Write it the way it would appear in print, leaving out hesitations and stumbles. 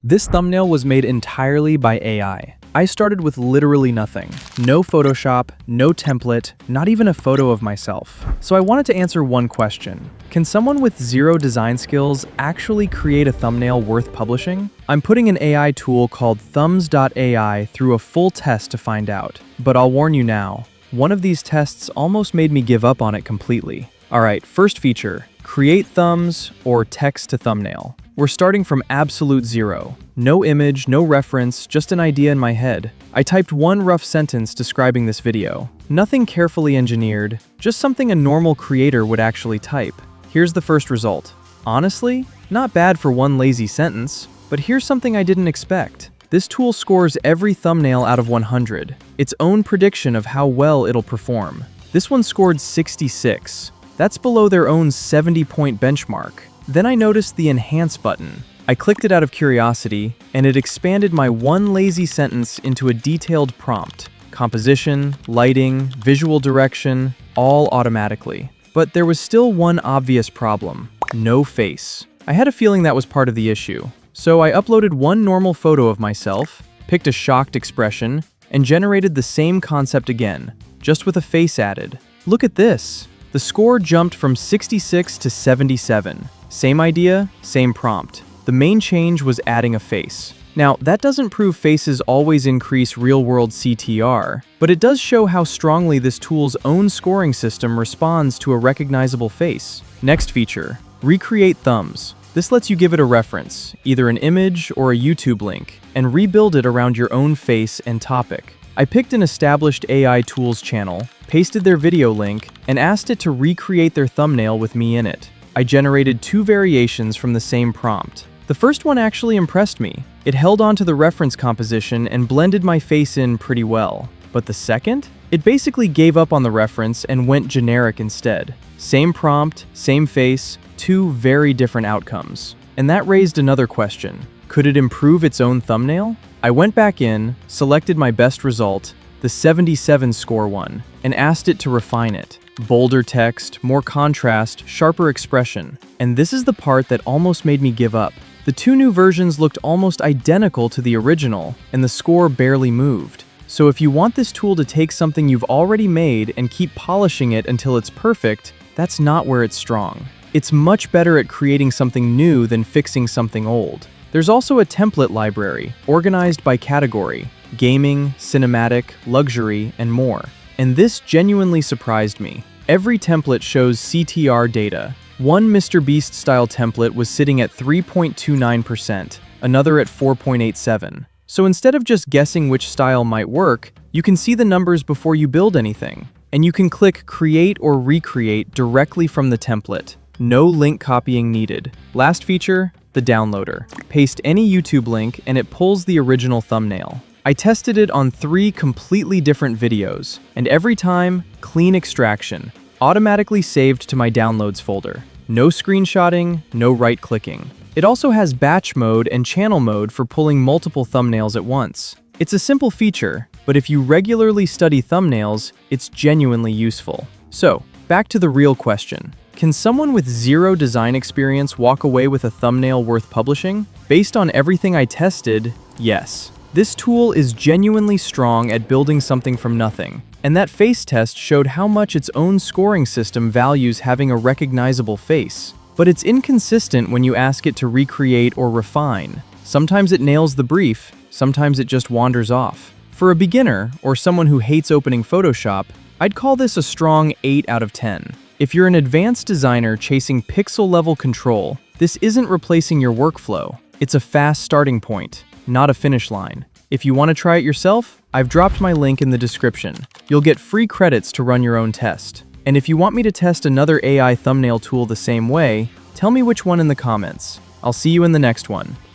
This thumbnail was made entirely by AI. I started with literally nothing. No Photoshop, no template, not even a photo of myself. So I wanted to answer one question. Can someone with zero design skills actually create a thumbnail worth publishing? I'm putting an AI tool called Thumbs.ai through a full test to find out. But I'll warn you now, one of these tests almost made me give up on it completely. Alright, first feature, create thumbs or text to thumbnail. We're starting from absolute zero. No image, no reference, just an idea in my head. I typed one rough sentence describing this video. Nothing carefully engineered, just something a normal creator would actually type. Here's the first result. Honestly, not bad for one lazy sentence, but here's something I didn't expect. This tool scores every thumbnail out of 100, its own prediction of how well it'll perform. This one scored 66. That's below their own 70-point benchmark. Then I noticed the Enhance button. I clicked it out of curiosity, and it expanded my one lazy sentence into a detailed prompt. Composition, lighting, visual direction, all automatically. But there was still one obvious problem. No face. I had a feeling that was part of the issue. So I uploaded one normal photo of myself, picked a shocked expression, and generated the same concept again, just with a face added. Look at this. The score jumped from 66 to 77. Same idea, same prompt. The main change was adding a face. Now, that doesn't prove faces always increase real-world CTR, but it does show how strongly this tool's own scoring system responds to a recognizable face. Next feature, recreate thumbs. This lets you give it a reference, either an image or a YouTube link, and rebuild it around your own face and topic. I picked an established AI tools channel, pasted their video link, and asked it to recreate their thumbnail with me in it. I generated two variations from the same prompt. The first one actually impressed me. It held on to the reference composition and blended my face in pretty well. But the second? It basically gave up on the reference and went generic instead. Same prompt, same face, two very different outcomes. And that raised another question. Could it improve its own thumbnail? I went back in, selected my best result, the 77 score one, and asked it to refine it. Bolder text, more contrast, sharper expression. And this is the part that almost made me give up. The two new versions looked almost identical to the original, and the score barely moved. So if you want this tool to take something you've already made and keep polishing it until it's perfect, that's not where it's strong. It's much better at creating something new than fixing something old. There's also a template library, organized by category: gaming, cinematic, luxury, and more. And this genuinely surprised me. Every template shows CTR data. One MrBeast-style template was sitting at 3.29%, another at 4.87%. So instead of just guessing which style might work, you can see the numbers before you build anything. And you can click Create or Recreate directly from the template. No link copying needed. Last feature, the downloader. Paste any YouTube link and it pulls the original thumbnail. I tested it on 3 completely different videos, and every time, clean extraction, automatically saved to my downloads folder. No screenshotting, no right-clicking. It also has batch mode and channel mode for pulling multiple thumbnails at once. It's a simple feature, but if you regularly study thumbnails, it's genuinely useful. So, back to the real question. Can someone with zero design experience walk away with a thumbnail worth publishing? Based on everything I tested, yes. This tool is genuinely strong at building something from nothing, and that face test showed how much its own scoring system values having a recognizable face. But it's inconsistent when you ask it to recreate or refine. Sometimes it nails the brief, sometimes it just wanders off. For a beginner, or someone who hates opening Photoshop, I'd call this a strong 8 out of 10. If you're an advanced designer chasing pixel-level control, this isn't replacing your workflow. It's a fast starting point, not a finish line. If you want to try it yourself, I've dropped my link in the description. You'll get free credits to run your own test. And if you want me to test another AI thumbnail tool the same way, tell me which one in the comments. I'll see you in the next one.